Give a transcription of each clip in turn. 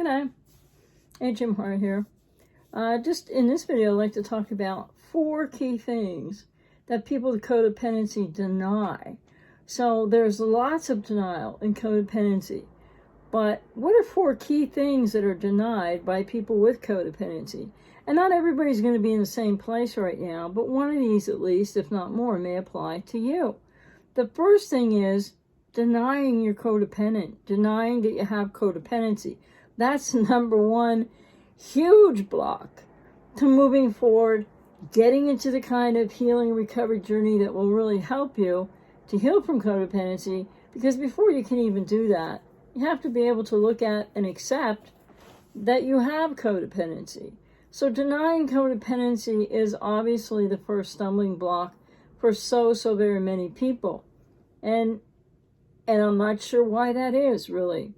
G'day, hey, Jim Hart here. Just in this video, I'd like to talk about 4 key things that people with codependency deny. So there's lots of denial in codependency, but what are 4 key things that are denied by people with codependency? And not everybody's going to be in the same place right now, but one of these at least, if not more, may apply to you. The first thing is denying you're codependent, denying that you have codependency. That's number one huge block to moving forward, getting into the kind of healing recovery journey that will really help you to heal from codependency. Because before you can even do that, you have to be able to look at and accept that you have codependency. So denying codependency is obviously the first stumbling block for so very many people. And I'm not sure why that is, really.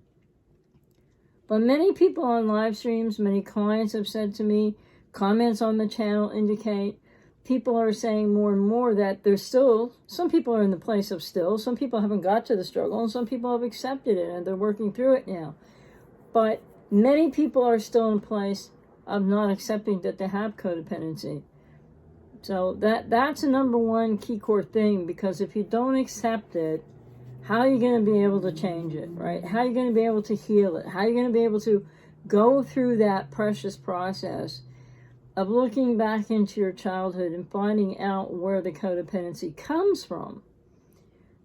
But many people on live streams, many clients have said to me, comments on the channel indicate, people are saying more and more that there's still, some people are in the place of still, some people haven't got to the struggle, and some people have accepted it and they're working through it now. But many people are still in place of not accepting that they have codependency. So that's a number one key core thing, because if you don't accept it, how are you going to be able to change it, right? How are you going to be able to heal it? How are you going to be able to go through that precious process of looking back into your childhood and finding out where the codependency comes from?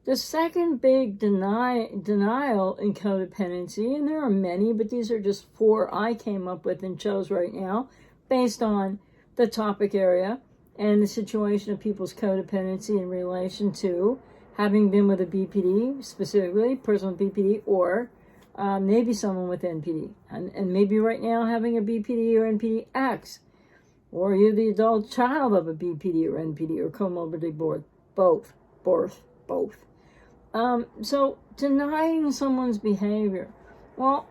The second big denial in codependency, and there are many, but these are just 4 I came up with and chose right now based on the topic area and the situation of people's codependency in relation to having been with a BPD, specifically person with BPD, or maybe someone with NPD, and maybe right now having a BPD or NPD-X, or you're the adult child of a BPD or NPD or comorbidity both. So denying someone's behavior. Well,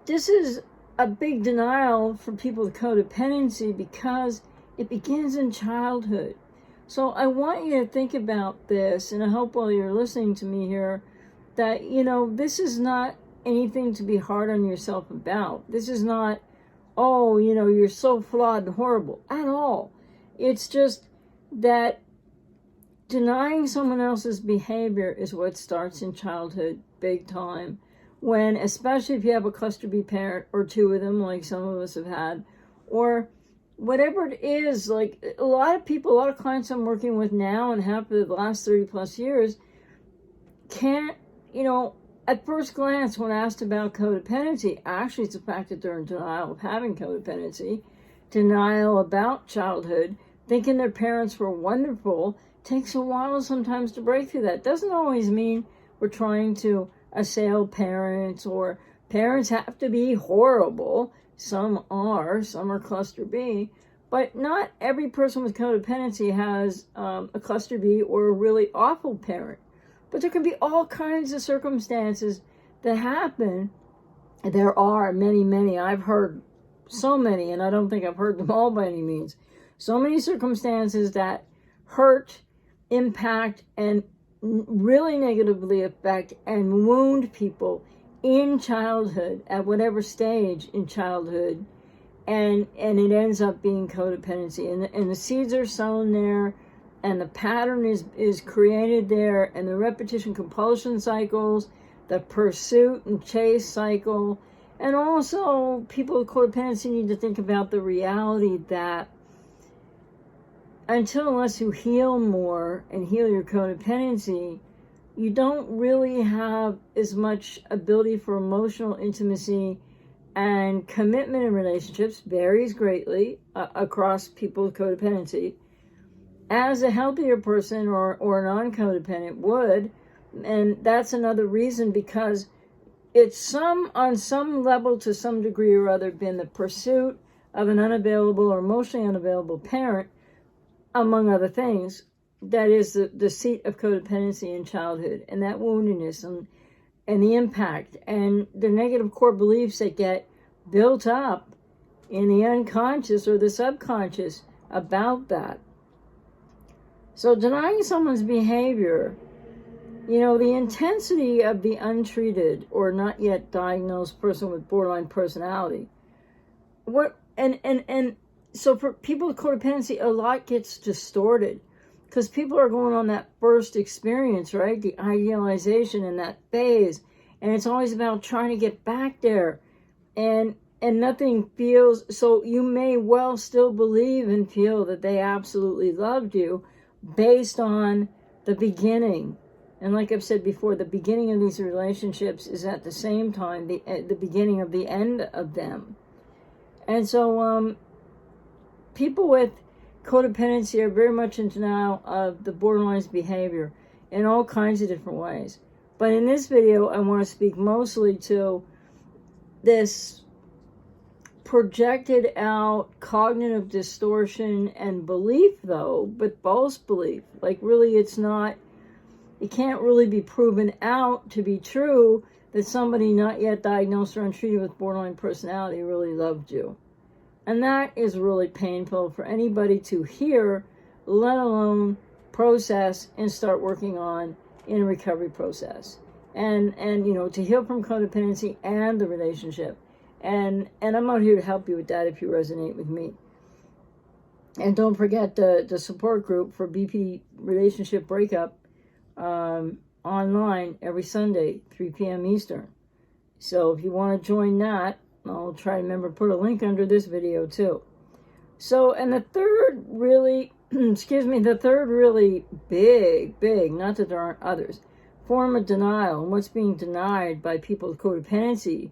this is a big denial for people with codependency because it begins in childhood. So I want you to think about this, and I hope while you're listening to me here that, this is not anything to be hard on yourself about. This is not, you're so flawed and horrible at all. It's just that denying someone else's behavior is what starts in childhood big time. When, especially if you have a cluster B parent or 2 of them, like some of us have had, or whatever it is, like a lot of clients I'm working with now and have for the last 30 plus years can't, at first glance when asked about codependency, actually it's the fact that they're in denial of having codependency, denial about childhood, thinking their parents were wonderful, takes a while sometimes to break through that. Doesn't always mean we're trying to assail parents or parents have to be horrible. Some are cluster B, but not every person with codependency has a cluster B or a really awful parent. But there can be all kinds of circumstances that happen. There are many. I've heard so many, and I don't think I've heard them all by any means. So many circumstances that hurt, impact, and really negatively affect and wound people in childhood, at whatever stage in childhood, and it ends up being codependency, and the seeds are sown there, and the pattern is created there, and the repetition compulsion cycles, the pursuit and chase cycle. And also people with codependency need to think about the reality that unless you heal more and heal your codependency, you don't really have as much ability for emotional intimacy, and commitment in relationships varies greatly across people with codependency, as a healthier person or non-codependent would. And that's another reason, because it's on some level, to some degree or other, been the pursuit of an unavailable or emotionally unavailable parent, among other things, that is the seat of codependency in childhood, and that woundedness and the impact and the negative core beliefs that get built up in the unconscious or the subconscious about that. So denying someone's behavior You know, the intensity of the untreated or not yet diagnosed person with borderline personality. So for people with codependency, a lot gets distorted because people are going on that first experience, right? The idealization in that phase. And it's always about trying to get back there. And nothing feels, so you may well still believe and feel that they absolutely loved you based on the beginning. And like I've said before, the beginning of these relationships is at the same time the beginning of the end of them. And so people with codependency are very much in denial of the borderline's behavior in all kinds of different ways. But in this video, I want to speak mostly to this projected out cognitive distortion and belief, though, but false belief. Like, really, it can't really be proven out to be true that somebody not yet diagnosed or untreated with borderline personality really loved you. And that is really painful for anybody to hear, let alone process and start working on in a recovery process. And you know, to heal from codependency and the relationship. And I'm out here to help you with that if you resonate with me. And don't forget the support group for BPD relationship breakup online every Sunday, 3 p.m. Eastern. So if you want to join that, I'll try to remember to put a link under this video too. So, and the third really, the third really big, not that there aren't others, form of denial, and what's being denied by people with codependency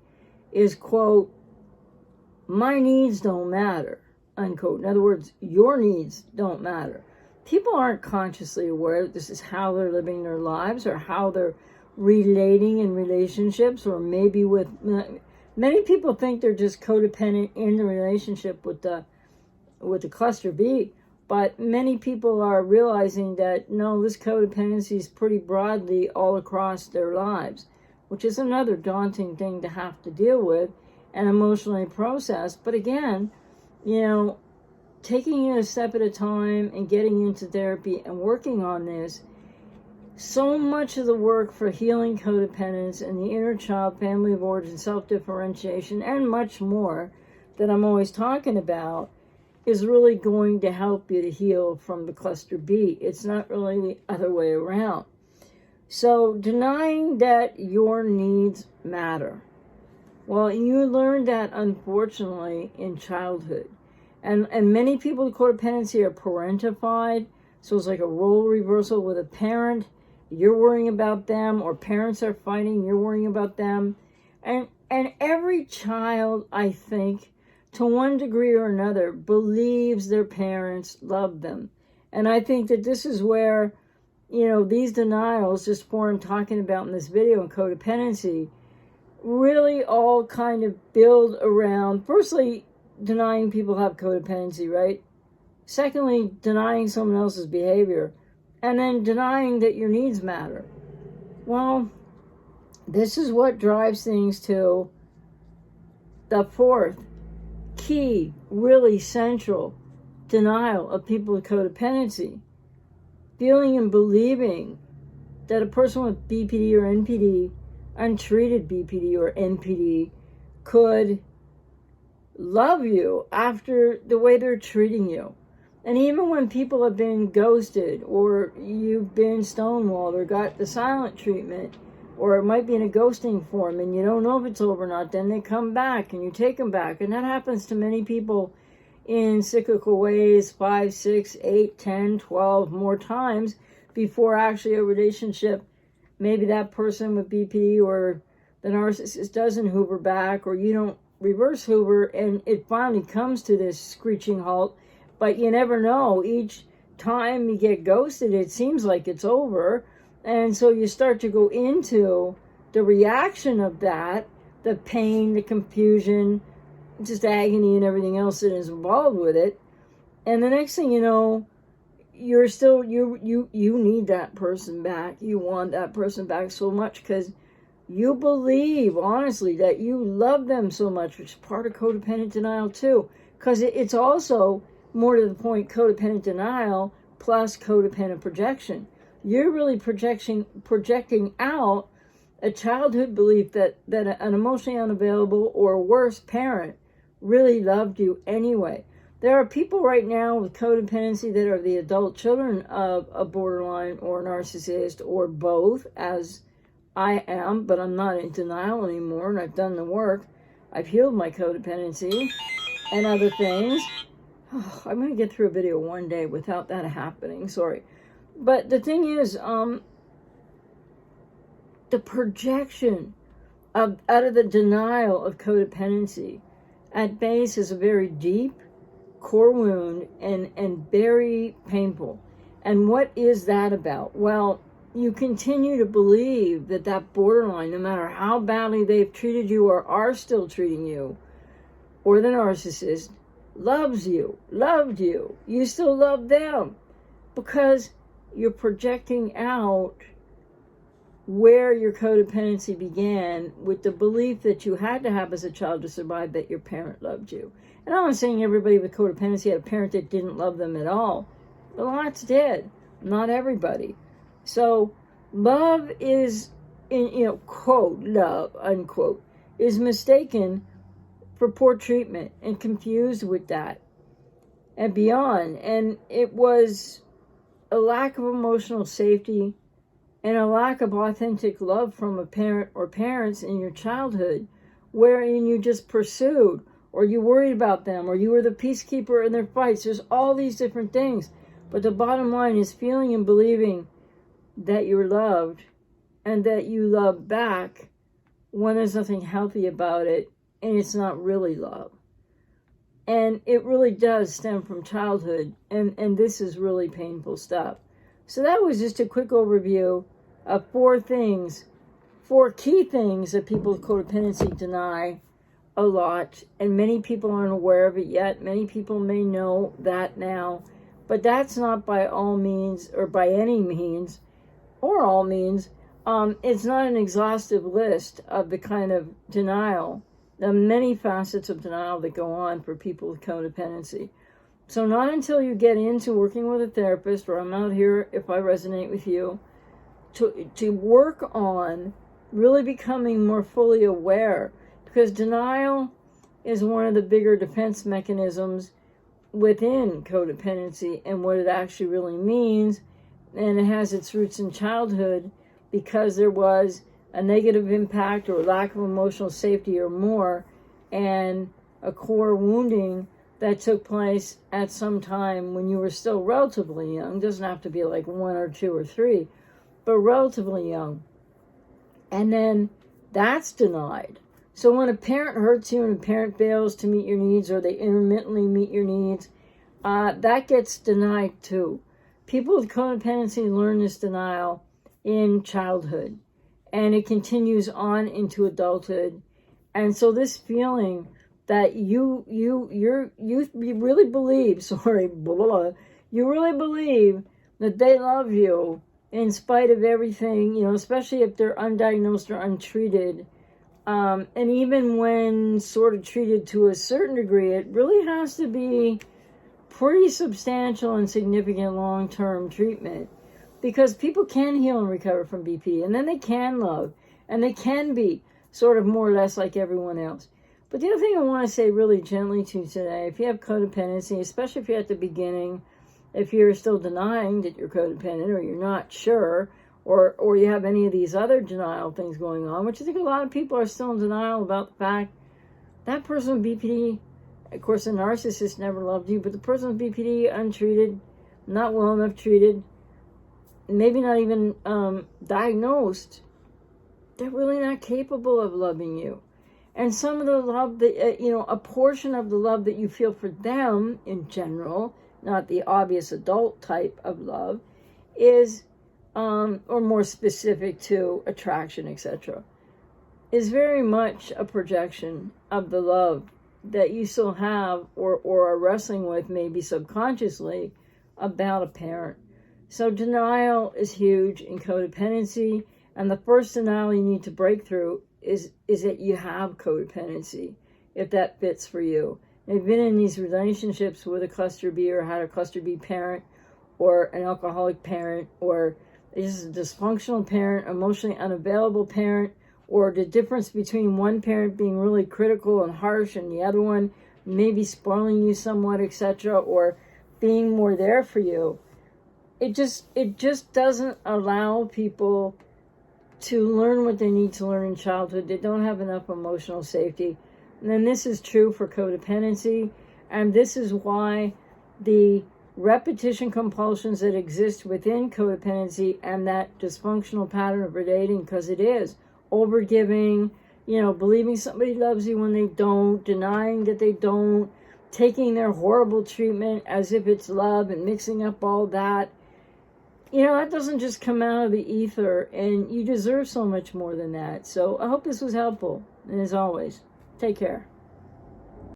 is, quote, my needs don't matter, unquote. In other words, your needs don't matter. People aren't consciously aware that this is how they're living their lives or how they're relating in relationships, or maybe with, many people think they're just codependent in the relationship with the cluster B, but many people are realizing that, no, this codependency is pretty broadly all across their lives, which is another daunting thing to have to deal with and emotionally process. But again, you know, taking it a step at a time and getting into therapy and working on this, so much of the work for healing codependence and the inner child, family of origin, self-differentiation, and much more that I'm always talking about is really going to help you to heal from the cluster B. It's not really the other way around. So denying that your needs matter. Well, you learned that, unfortunately, in childhood. And many people with codependency are parentified. So it's like a role reversal with a parent. You're worrying about them, or parents are fighting, you're worrying about them. And every child, I think, to one degree or another, believes their parents love them. And I think that this is where, you know, these denials, just for I'm talking about in this video in codependency, really all kind of build around, firstly, denying people have codependency, right? Secondly, denying someone else's behavior. And then denying that your needs matter. Well, this is what drives things to the fourth key, really central denial of people with codependency. Feeling and believing that a person with BPD or NPD, untreated BPD or NPD, could love you after the way they're treating you. And even when people have been ghosted, or you've been stonewalled, or got the silent treatment, or it might be in a ghosting form, and you don't know if it's over or not, then they come back and you take them back. And that happens to many people in cyclical ways, 5, 6, 8, 10, 12 more times before actually a relationship, maybe that person with BPD or the narcissist doesn't hoover back, or you don't reverse hoover, and it finally comes to this screeching halt. But you never know. Each time you get ghosted, it seems like it's over. And so you start to go into the reaction of that, the pain, the confusion, just agony and everything else that is involved with it. And the next thing you know, you're still, you need that person back. You want that person back so much because you believe, honestly, that you love them so much, which is part of codependent denial too. Because it's also, more to the point, codependent denial plus codependent projection. you're really projecting out a childhood belief that an emotionally unavailable or worse parent really loved you anyway. There are people right now with codependency that are the adult children of a borderline or narcissist or both, as I am, but I'm not in denial anymore, and I've done the work. I've healed my codependency and other things. Oh, I'm going to get through a video one day without that happening. Sorry. But the thing is, the projection out of the denial of codependency at base is a very deep core wound and very painful. And what is that about? Well, you continue to believe that borderline, no matter how badly they've treated you or are still treating you, or the narcissist, loves you, loved you. You still love them because you're projecting out where your codependency began with the belief that you had to have as a child to survive, that your parent loved you. And I'm not saying everybody with codependency had a parent that didn't love them at all. But lots did. Not everybody. So love is, quote, love, unquote, is mistaken for poor treatment and confused with that and beyond. And it was a lack of emotional safety and a lack of authentic love from a parent or parents in your childhood, wherein you just pursued, or you worried about them, or you were the peacekeeper in their fights. There's all these different things. But the bottom line is feeling and believing that you're loved and that you love back when there's nothing healthy about it and it's not really love. And it really does stem from childhood, and this is really painful stuff. So that was just a quick overview of four key things that people with codependency deny a lot, and many people aren't aware of it yet. Many people may know that now, but that's not by all means, or by any means, or all means, it's not an exhaustive list of the kind of denial, the many facets of denial that go on for people with codependency. So not until you get into working with a therapist, or I'm out here if I resonate with you, to work on really becoming more fully aware, because denial is one of the bigger defense mechanisms within codependency and what it actually really means. And it has its roots in childhood because there was a negative impact or lack of emotional safety or more, and a core wounding that took place at some time when you were still relatively young. It doesn't have to be like 1 or 2 or 3, but relatively young. And then that's denied. So when a parent hurts you and a parent fails to meet your needs, or they intermittently meet your needs, that gets denied too. People with codependency learn this denial in childhood, and it continues on into adulthood. And so this feeling that you really believe, you really believe that they love you in spite of everything, especially if they're undiagnosed or untreated. And even when sort of treated to a certain degree, it really has to be pretty substantial and significant long-term treatment, because people can heal and recover from BPD, and then they can love, and they can be sort of more or less like everyone else. But the other thing I want to say really gently to you today, if you have codependency, especially if you're at the beginning, if you're still denying that you're codependent, or you're not sure, or you have any of these other denial things going on, which I think a lot of people are still in denial about the fact that person with BPD, of course, the narcissist never loved you, but the person with BPD, untreated, not well enough treated, maybe not even diagnosed, they're really not capable of loving you. And some of the love that, a portion of the love that you feel for them in general, not the obvious adult type of love, is, or more specific to attraction, etc., is very much a projection of the love that you still have or are wrestling with, maybe subconsciously, about a parent. So denial is huge in codependency, and the first denial you need to break through is that you have codependency, if that fits for you. They've been in these relationships with a cluster B, or had a cluster B parent, or an alcoholic parent, or is a dysfunctional parent, emotionally unavailable parent, or the difference between one parent being really critical and harsh and the other one maybe spoiling you somewhat, etc., or being more there for you. It just doesn't allow people to learn what they need to learn in childhood. They don't have enough emotional safety. And then this is true for codependency. And this is why the repetition compulsions that exist within codependency and that dysfunctional pattern of relating, because it is overgiving, believing somebody loves you when they don't, denying that they don't, taking their horrible treatment as if it's love and mixing up all that. That doesn't just come out of the ether, and you deserve so much more than that. So I hope this was helpful. And as always, take care.